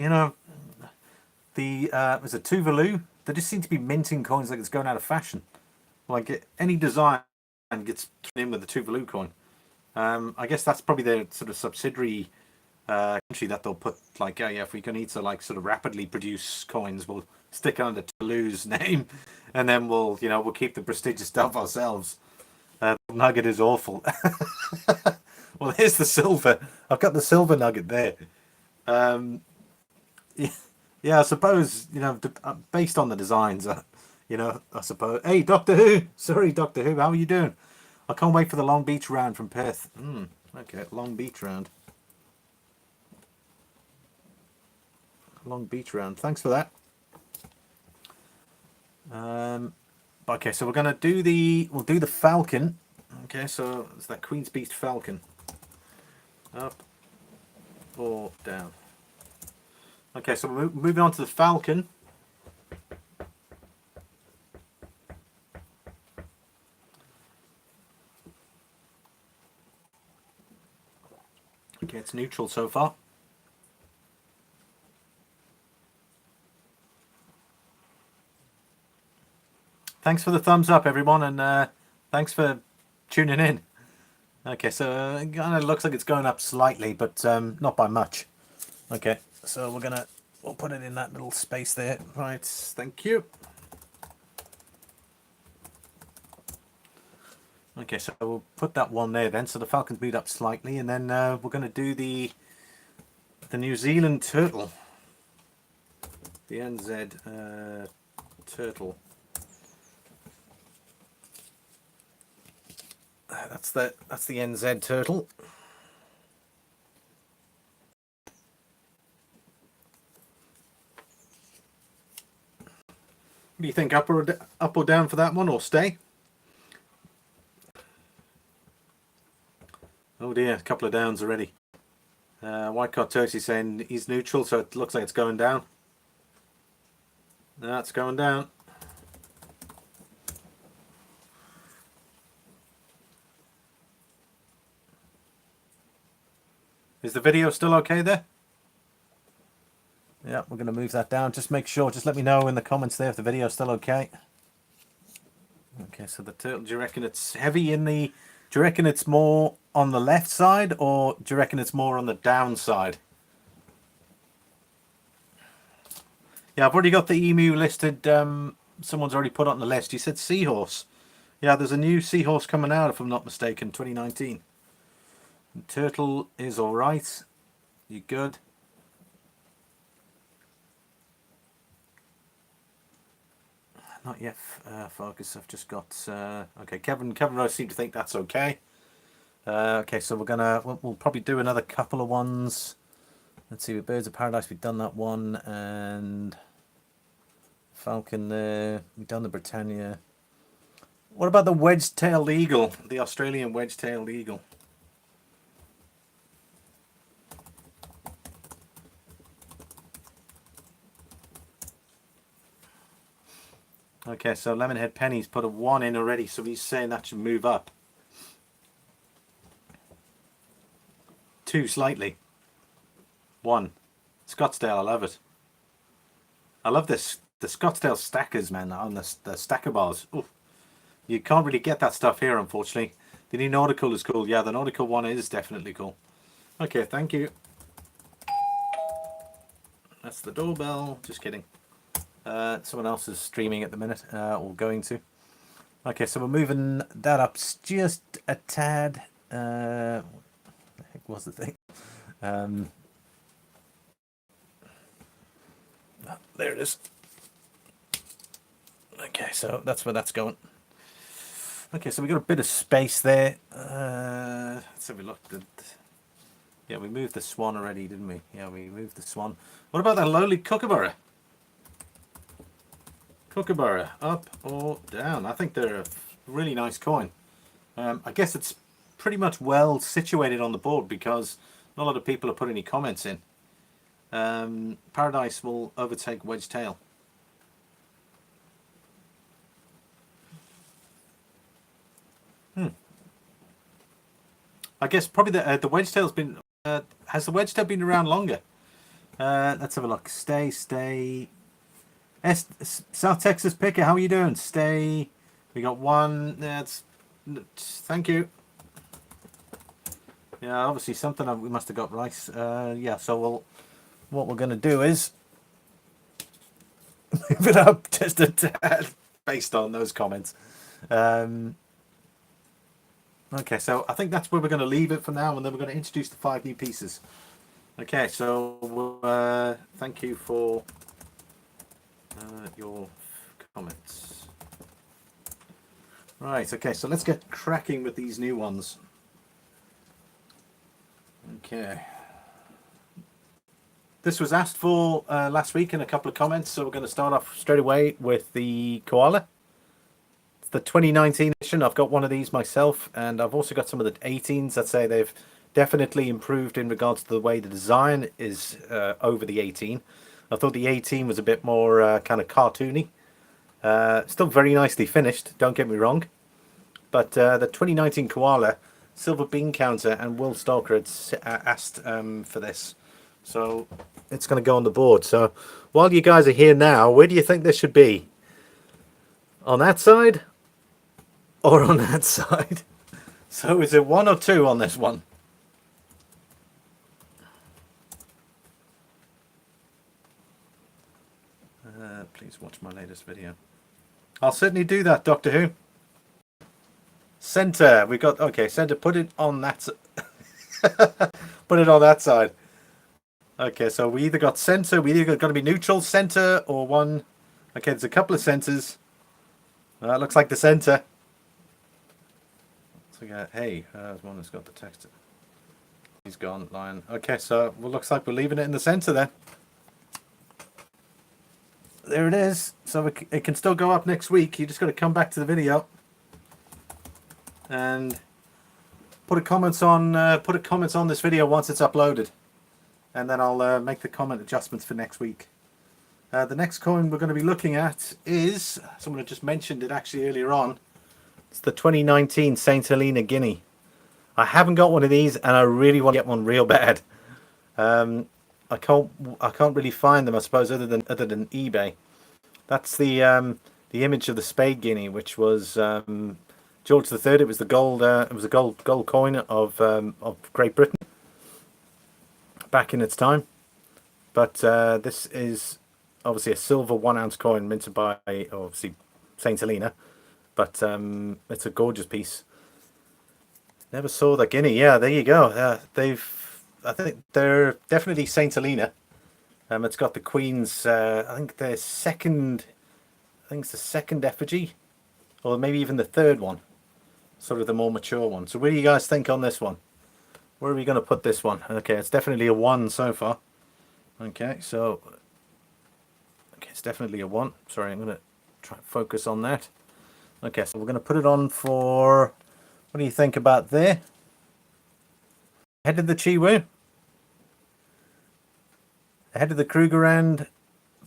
was it Tuvalu? They just seem to be minting coins like it's going out of fashion. Like any design gets thrown in with the Tuvalu coin. I guess that's probably their sort of subsidiary country that they'll put like, oh yeah, if we can need to like sort of rapidly produce coins, we'll stick under Toulouse's name, and then we'll keep the prestigious stuff ourselves. Nugget is awful. Well, here's the silver. I've got the silver nugget there. Yeah, I suppose based on the designs, I suppose. Hey, Doctor Who. Sorry, Doctor Who. How are you doing? I can't wait for the Long Beach round from Perth. Okay, Long Beach round. Long Beach round. Thanks for that. Okay, so we're gonna do we'll do the falcon. Okay, so it's that Queen's Beast falcon. Up or down. Okay, so we're moving on to the falcon. Okay, it's neutral so far. Thanks for the thumbs up, everyone, and thanks for tuning in. Okay, so it kind of looks like it's going up slightly, but not by much. Okay, so we'll put it in that little space there. Right, thank you. Okay, so we'll put that one there then. So the falcon's moved up slightly, and then we're going to do the New Zealand turtle, the NZ turtle. That's the NZ turtle. What do you think? Up or down for that one, or stay? Oh dear, a couple of downs already. White Cot Turkey saying he's neutral, so it looks like it's going down. That's going down. Is the video still okay there? Yeah, we're going to move that down. Just make sure, just let me know in the comments there if the video is still okay. Okay, so the turtle, do you reckon it's heavy in the... Do you reckon it's more on the left side, or do you reckon it's more on the down side? Yeah, I've already got the emu listed. Someone's already put it on the list. You said seahorse. Yeah, there's a new seahorse coming out, if I'm not mistaken, 2019. Turtle is all right. You good? not yet focus. I've just got okay. Kevin Rose seemed to think that's okay. Okay, so we'll probably do another couple of ones. Let's see, with Birds of Paradise we've done that one, and Falcon there. We've done the Britannia. What about the wedge-tailed eagle, the Australian wedge-tailed eagle? Okay, so Lemonhead Penny's put a 1 in already, so he's saying that should move up. 2 slightly. 1. Scottsdale, I love it. I love this. The Scottsdale stackers, man, on the stacker bars. Oof. You can't really get that stuff here, unfortunately. The new nautical is cool. Yeah, the nautical one is definitely cool. Okay, thank you. That's the doorbell. Just kidding. Someone else is streaming at the minute, or going to. Okay, so we're moving that up just a tad. What the heck was the thing? There it is. Okay, so that's where that's going. Okay, so we got a bit of space there. Let's have a look. Yeah, we moved the swan already, didn't we? Yeah, we moved the swan. What about that lowly kookaburra? Kookaburra, up or down? I think they're a really nice coin. I guess it's pretty much well situated on the board because not a lot of people have put any comments in. Paradise will overtake Wedge Tail. I guess probably the Wedge Tail's been... has the Wedge Tail been around longer? Let's have a look. Stay. South Texas Picker, how are you doing? Stay. We got 1. That's... Thank you. Yeah, obviously something we must have got right. Yeah, so what we're going to do is move it up just a tad based on those comments. Okay, so I think that's where we're going to leave it for now, and then we're going to introduce the 5 new pieces. Okay, so thank you for your comments. Right, okay, so let's get cracking with these new ones. Okay. This was asked for last week in a couple of comments, so we're going to start off straight away with the koala. It's the 2019 edition. I've got one of these myself, and I've also got some of the 18s. I'd say they've definitely improved in regards to the way the design is over the 18. I thought the 18 was a bit more kind of cartoony. Still very nicely finished, don't get me wrong. But the 2019 koala, Silver Bean Counter and Will Stalker had asked for this. So it's going to go on the board. So while you guys are here now, where do you think this should be? On that side? Or on that side? So is it 1 or 2 on this one? Please watch my latest video. I'll certainly do that, Doctor Who. Center. We got... Okay, center. Put it on that... Put it on that side. Okay, so we either got center, we either got to be neutral, center, or 1. Okay, there's a couple of centers. Looks like the center. So hey, there's one that's got the text. He's gone, Lion. Okay, so well, looks like we're leaving it in the center then. There it is. So it can still go up next week. You just got to come back to the video and put a comments on this video once it's uploaded, and then I'll make the comment adjustments for next week. The next coin we're going to be looking at is, someone had just mentioned it actually earlier on. It's the 2019 Saint Helena Guinea. I haven't got one of these, and I really want to get one real bad. I can't really find them, I suppose, other than eBay. That's the image of the Spade Guinea, which was George III. It was the gold. It was a gold coin of Great Britain back in its time. But this is obviously a silver 1 ounce coin minted by obviously Saint Helena. But it's a gorgeous piece. Never saw the Guinea. Yeah, there you go. I think they're definitely Saint Helena. It's got the Queen's, I think their second I think it's the second effigy, or maybe even the third one, sort of the more mature one. So what do you guys think on this one? Where are we going to put this one? Okay, it's definitely a 1 so far. Okay, so okay, it's definitely a 1. Sorry, I'm going to try and focus on that. Okay, so we're going to put it on for, what do you think about there? Ahead of the Chiwu, ahead of the Krugerrand,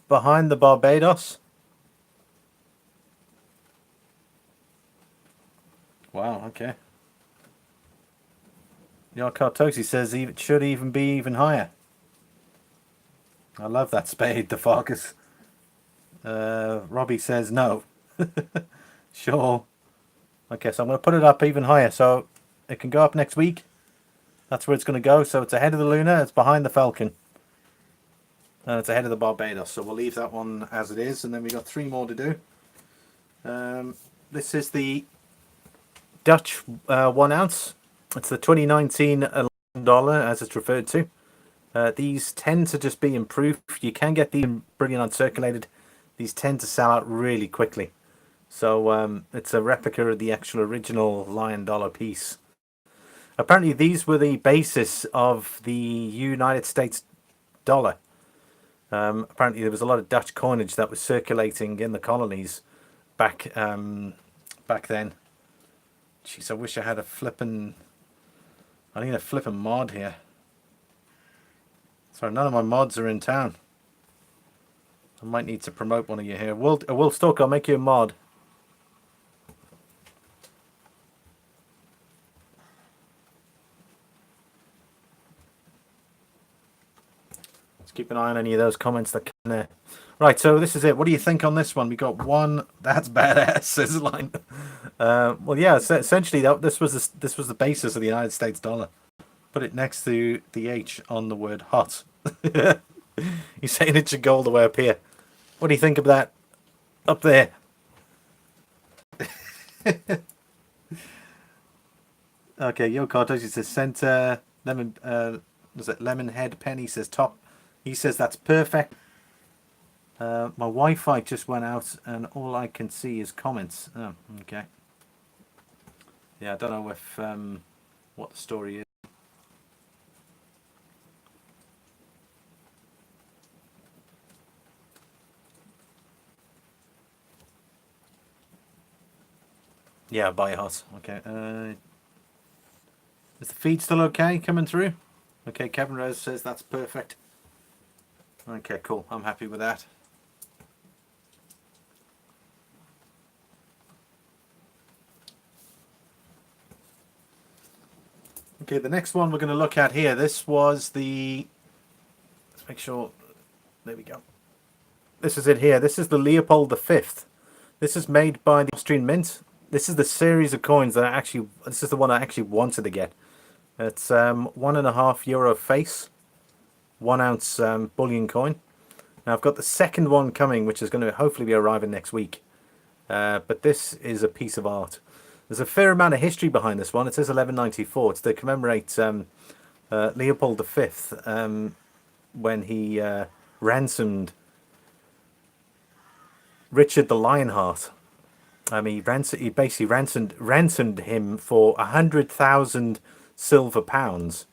behind the Barbados. Wow, okay. Yarkartosi says it should even be even higher. I love that spade, the Farkas. Robbie says no. Sure. Okay, so I'm going to put it up even higher. So it can go up next week. That's where it's going to go. So it's ahead of the Luna. It's behind the Falcon. And it's ahead of the Barbados. So we'll leave that one as it is. And then we got 3 more to do. This is the Dutch 1 ounce. It's the 2019 $11 as it's referred to. These tend to just be improved. You can get these brilliant uncirculated. These tend to sell out really quickly. So it's a replica of the actual original Lion dollar piece. Apparently these were the basis of the United States dollar. Apparently there was a lot of Dutch coinage that was circulating in the colonies back then. Jeez, I wish I had a flippin'... I need a flippin' mod here. Sorry, none of my mods are in town. I might need to promote one of you here. Will Stalker, I'll make you a mod. Let's keep an eye on any of those comments that come there. Right, so this is it. What do you think on this one? We got 1. That's badass, says Line. Well, yeah, essentially this was the basis of the United States dollar. Put it next to the H on the word hot. You're saying it should go all the way up here. What do you think of that? Up there. Okay, Yo Cartoshi says center. Lemon, was it Lemonhead Penny says top. He says that's perfect. My Wi-Fi just went out and all I can see is comments. Oh, okay. Yeah, I don't know if what the story is. Yeah, buy hot. Okay. Is the feed still okay coming through? Okay, Kevin Rose says that's perfect. Okay, cool. I'm happy with that. Okay, the next one we're going to look at here. This was the... Let's make sure... There we go. This is it here. This is the Leopold V. This is made by the Austrian Mint. This is the series of coins that I actually... This is the one I actually wanted to get. It's €1.5 face. 1 ounce bullion coin. Now I've got the second one coming, which is going to hopefully be arriving next week. But this is a piece of art. There's a fair amount of history behind this one. It says 1194. It's to commemorate Leopold V when he ransomed Richard the Lionheart. He basically ransomed him for 100,000 silver pounds,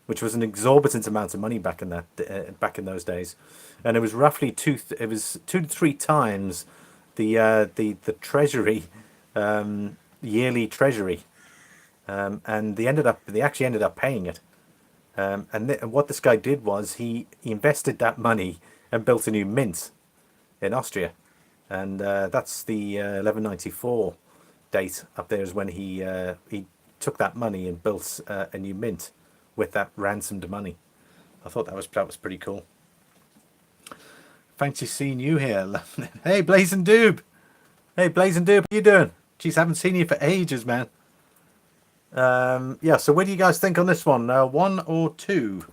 which was an exorbitant amount of money back in those days, and it was roughly 2 to 3 times the treasury yearly treasury, and they actually ended up paying it. And what this guy did was he invested that money and built a new mint in Austria, and that's the 1194 date up there is when he took that money and built a new mint with that ransomed money. I thought that was pretty cool. Fancy seeing you here. Hey, Blazing Doob. Hey, Blazing Doob, how you doing? Jeez, haven't seen you for ages, man. Yeah, so what do you guys think on this one? 1 or 2?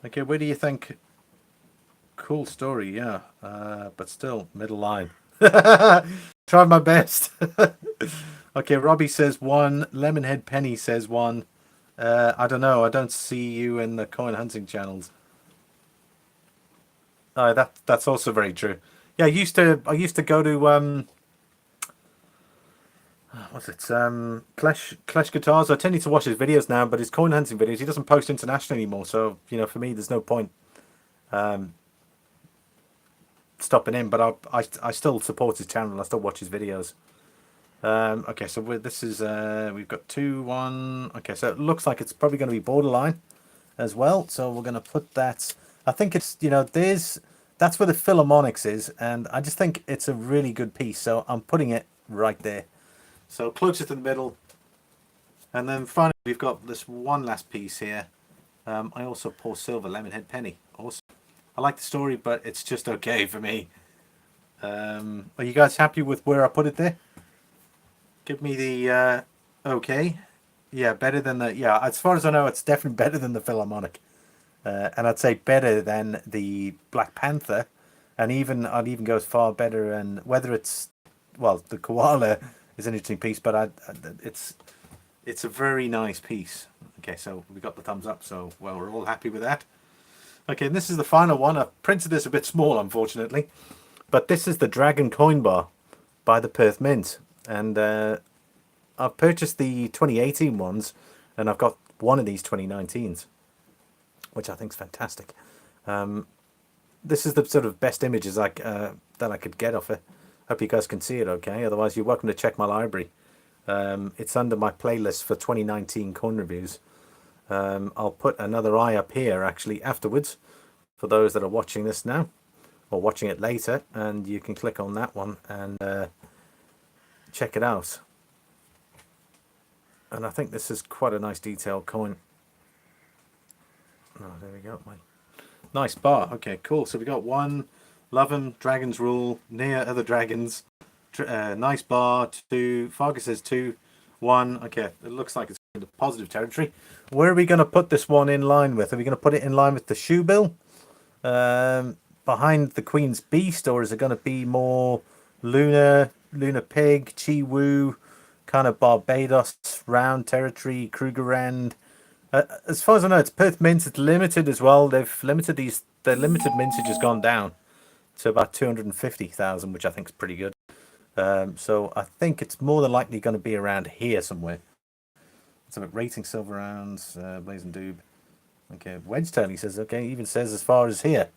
Okay, where do you think? Cool story, yeah. But still, middle line. Try my best. Okay, Robbie says 1. Lemonhead Penny says 1. I don't know. I don't see you in the coin hunting channels. That's also very true. Yeah, I used to go to what's it? Clash Guitars. I tend to watch his videos now, but his coin hunting videos, he doesn't post international anymore. So for me, there's no point stopping in. But I still support his channel. I still watch his videos. Okay, so this is we've got 2-1. Okay, so it looks like it's probably going to be borderline as well. So we're going to put that. I think it's that's where the Philharmonics is, and I just think it's a really good piece. So I'm putting it right there. So closer to the middle. And then finally, we've got this one last piece here. I also pour silver lemonhead penny. Also, I like the story, but it's just okay for me. Are you guys happy with where I put it there? Give me the okay. Yeah, better than the As far as I know, it's definitely better than the Philharmonic, and I'd say better than the Black Panther, and I'd even go as far better. And whether it's the koala is an interesting piece, but it's a very nice piece. Okay, so we got the thumbs up, so we're all happy with that. Okay, and this is the final one. I printed this a bit small, unfortunately, but this is the Dragon Coin Bar by the Perth Mint, and I've purchased the 2018 ones, and I've got one of these 2019s, which I think is fantastic. This is the sort of best images that I could get of it. Hope you guys can see it okay. Otherwise, you're welcome to check my library. It's under my playlist for 2019 coin reviews. I'll put another eye up here actually afterwards for those that are watching this now or watching it later, and you can click on that one and check it out. And I think this is quite a nice detailed coin. Oh, there we go. My nice bar. Okay, cool. So we got one, love 'em, dragons rule, near other dragons. Nice bar. 2. Fargus says 2, 1. Okay, it looks like it's in the positive territory. Where are we going to put this one in line with? Are we going to put it in line with the shoe bill behind the Queen's Beast, or is it going to be more Lunar Pig, Chi Wu, kind of Barbados round territory, Krugerrand? As far as I know, it's Perth Mint. It's limited as well. They've limited these. Their limited mintage has gone down to about 250,000, which I think is pretty good. So I think it's more than likely going to be around here somewhere. Let's have a rating silver rounds, Blazing Doob. Okay, Wedgetail, he says, okay, even says as far as here.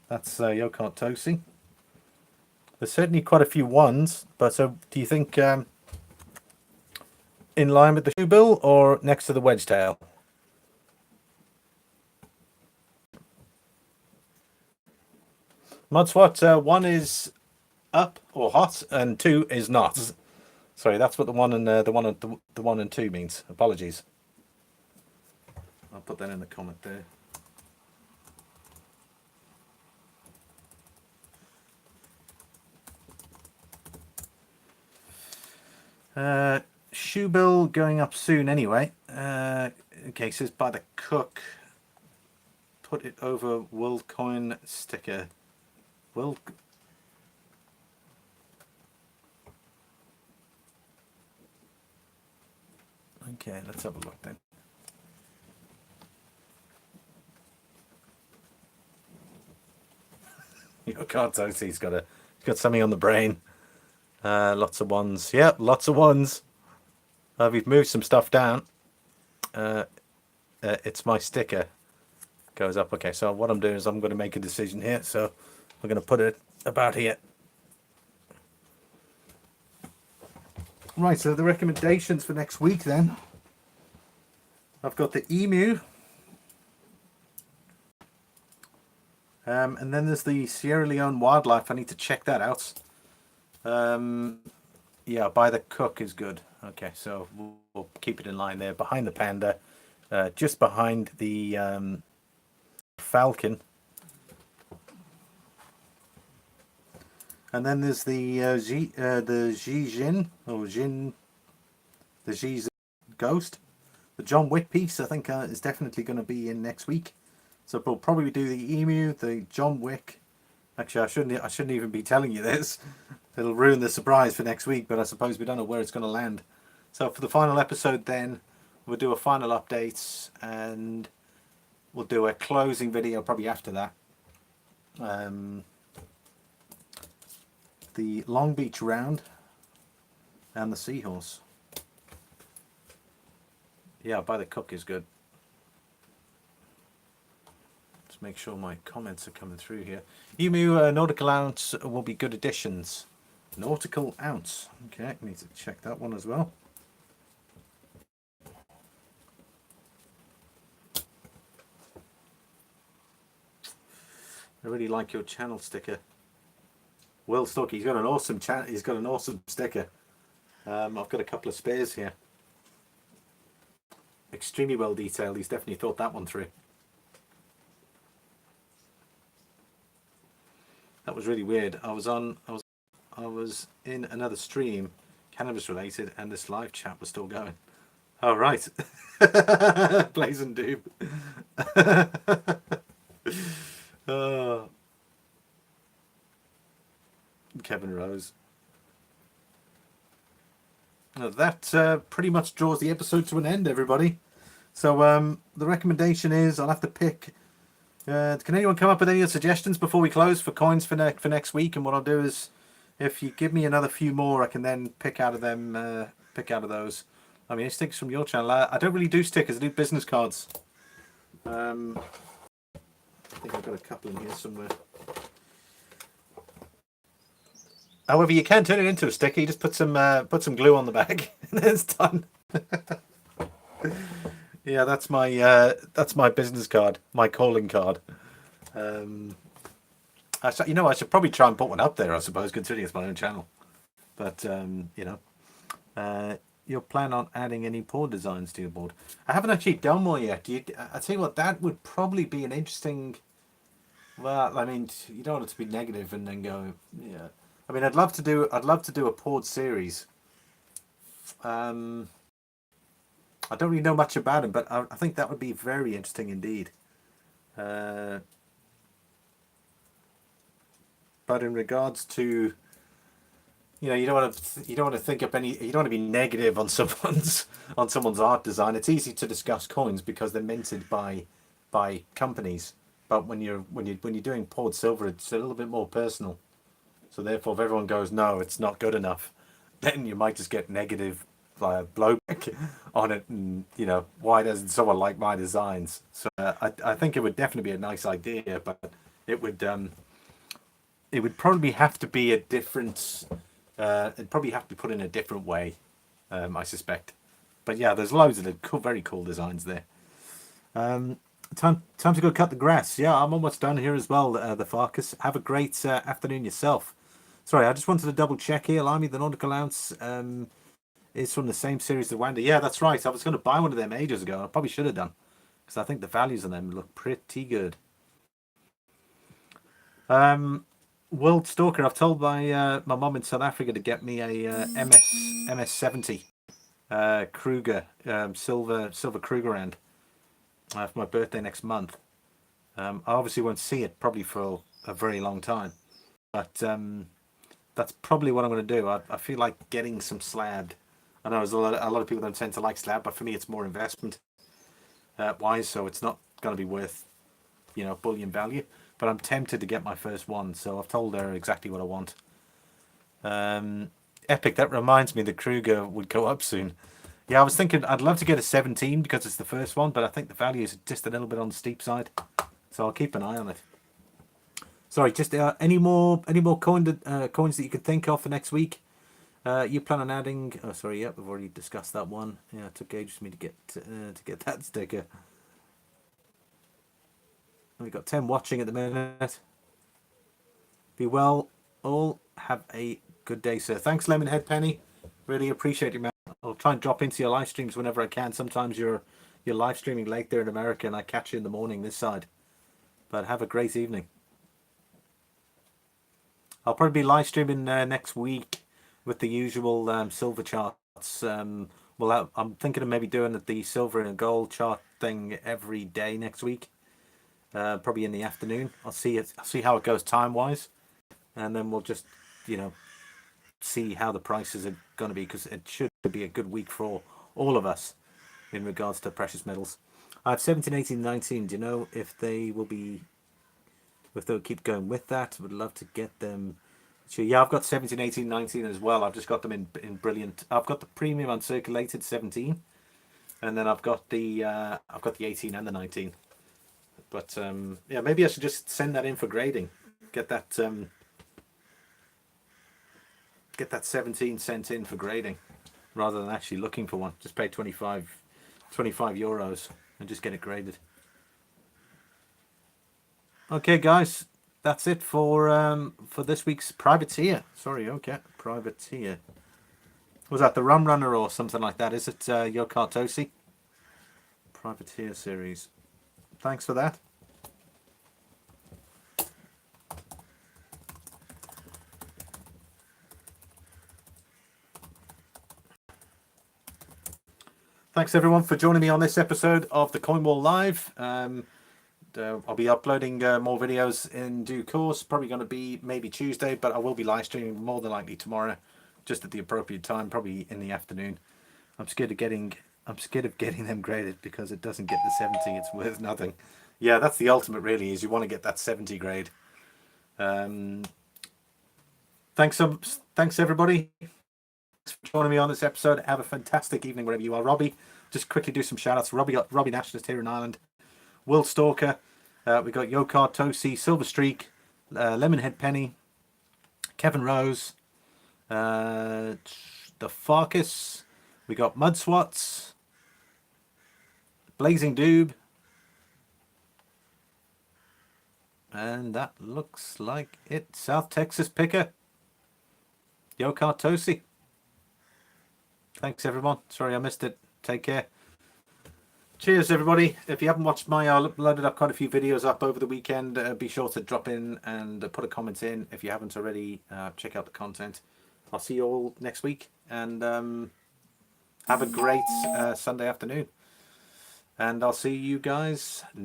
That's Yokart Tosi. There's certainly quite a few ones, but so do you think in line with the shoe bill or next to the Wedgetail? Mudswat, 1 is up or hot, and 2 is not. Sorry, that's what the 1 and the 1 and 2 means. Apologies. I'll put that in the comment there. Shoe bill going up soon anyway. Okay, says by the cook. Put it over World Coin sticker. World. Okay, let's have a look then. Your card he's got something on the brain. Lots of ones. Yep, lots of ones. We've moved some stuff down. It's my sticker. Goes up. Okay, so what I'm doing is I'm going to make a decision here. So we're going to put it about here. Right, so the recommendations for next week then. I've got the emu. And then there's the Sierra Leone wildlife. I need to check that out. Yeah, by the cook is good. Okay, so we'll keep it in line there. Behind the panda, just behind the falcon. And then there's the Jin or Jin, the Xi ghost. The John Wick piece, I think, is definitely going to be in next week. So we'll probably do the emu, the John Wick. Actually, I shouldn't even be telling you this. It'll ruin the surprise for next week, but I suppose we don't know where it's going to land. So for the final episode then, we'll do a final update and we'll do a closing video probably after that. the Long Beach round and the seahorse. Yeah, by the cook is good. Let's make sure my comments are coming through here. Emu Nautical Ounce will be good additions. Nautical Ounce. Okay, need to check that one as well. I really like your channel sticker. Will Stock, he's got an awesome channel. He's got an awesome sticker. I've got a couple of spares here. Extremely well detailed. He's definitely thought that one through. That was really weird. I was in another stream, cannabis related, and this live chat was still going. Oh right. Blaze and Doom. Oh. Kevin Rose. Now that pretty much draws the episode to an end, everybody. So the recommendation is I'll have to pick. Can anyone come up with any suggestions before we close for coins for next week? And what I'll do is, if you give me another few more, I can then pick out of them. Pick out of those. I mean, stickers from your channel. I don't really do stickers. I do business cards. I think I've got a couple in here somewhere. However, you can turn it into a sticker. You just put some glue on the back, and then it's done. Yeah, that's my business card, my calling card. I should probably try and put one up there, I suppose, considering it's my own channel. But you'll plan on adding any paw designs to your board? I haven't actually done one yet. I tell you what, that would probably be an interesting. Well, I mean, you don't want it to be negative and then go, yeah. I mean, I'd love to do a pawed series. I don't really know much about him, but I think that would be very interesting indeed. But in regards to, you don't want to think up any. You don't want to be negative on someone's art design. It's easy to discuss coins because they're minted by companies. But when you're doing poured silver, it's a little bit more personal. So therefore, if everyone goes, no, it's not good enough, then you might just get negative blowback on it, and why doesn't someone like my designs? So I think it would definitely be a nice idea, but it would probably have to be a different. It'd probably have to be put in a different way, I suspect. But yeah, there's loads of the very cool designs there. Time to go cut the grass. Yeah, I'm almost done here as well. The Farkas. Have a great afternoon yourself. Sorry, I just wanted to double check here. Allow me, the Nautical Ounce is from the same series as Wanda. Yeah, that's right. I was going to buy one of them ages ago. I probably should have done, because I think the values on them look pretty good. World Stalker. I've told my mum in South Africa to get me a MS70 Kruger silver Krugerrand for my birthday next month. I obviously won't see it probably for a very long time, but that's probably what I'm going to do. I feel like getting some slabbed. I know there's a lot of people don't tend to like slab, but for me it's more investment wise, so it's not going to be worth bullion value. But I'm tempted to get my first one, so I've told her exactly what I want. Epic. That reminds me, the Kruger would go up soon. Yeah, I was thinking I'd love to get a 17 because it's the first one, but I think the value is just a little bit on the steep side, so I'll keep an eye on it. Sorry, just any more coins that you could think of for next week? You plan on adding? Oh, sorry, yep, we've already discussed that one. Yeah, it took ages for me to get that sticker. We've got 10 watching at the minute. Be well, all. Have a good day, sir. Thanks, Lemonhead Penny. Really appreciate you, man. I'll try and drop into your live streams whenever I can. Sometimes you're live streaming late there in America, and I catch you in the morning this side. But have a great evening. I'll probably be live streaming next week with the usual silver charts. I'm thinking of maybe doing the silver and gold chart thing every day next week. Probably in the afternoon. I'll see how it goes time wise, and then we'll just see how the prices are going to be, because it should be a good week for all of us in regards to precious metals. I have 17, 18, 19. Do you know if they'll keep going with that? Would love to get them So yeah, I've got 17, 18, 19 as well. I've just got them in brilliant. I've got the premium uncirculated 17, and then I've got the 18 and the 19. But yeah, maybe I should just send that in for grading. Get that 17 sent in for grading, rather than actually looking for one. Just pay 25 euros and just get it graded. Okay, guys, that's it for this week's privateer. Sorry, okay, privateer. Was that the Rum Runner or something like that? Is it Yokar Tosi? Privateer series. Thanks for that. Thanks everyone for joining me on this episode of the Coinwall Live. I'll be uploading more videos in due course. Probably going to be maybe Tuesday, but I will be live streaming more than likely tomorrow, just at the appropriate time, probably in the afternoon. I'm scared of getting them graded because it doesn't get the 70. It's worth nothing. Yeah, that's the ultimate. Really, is you want to get that 70 grade. Thanks everybody for joining me on this episode. Have a fantastic evening wherever you are. Robbie, just quickly do some shout outs. Robbie Nationalist here in Ireland. Will Stalker, we got Yokar Tosi, Silver Streak, Lemonhead Penny, Kevin Rose, the Farkas, we got Mud Swats, Blazing Doob, and that looks like it. South Texas Picker, Yokar Tosi. Thanks everyone. Sorry I missed it. Take care. Cheers everybody. If you haven't watched I loaded up quite a few videos up over the weekend. Be sure to drop in and put a comment in if you haven't already. Check out the content. I'll see you all next week, and have a great Sunday afternoon, and I'll see you guys next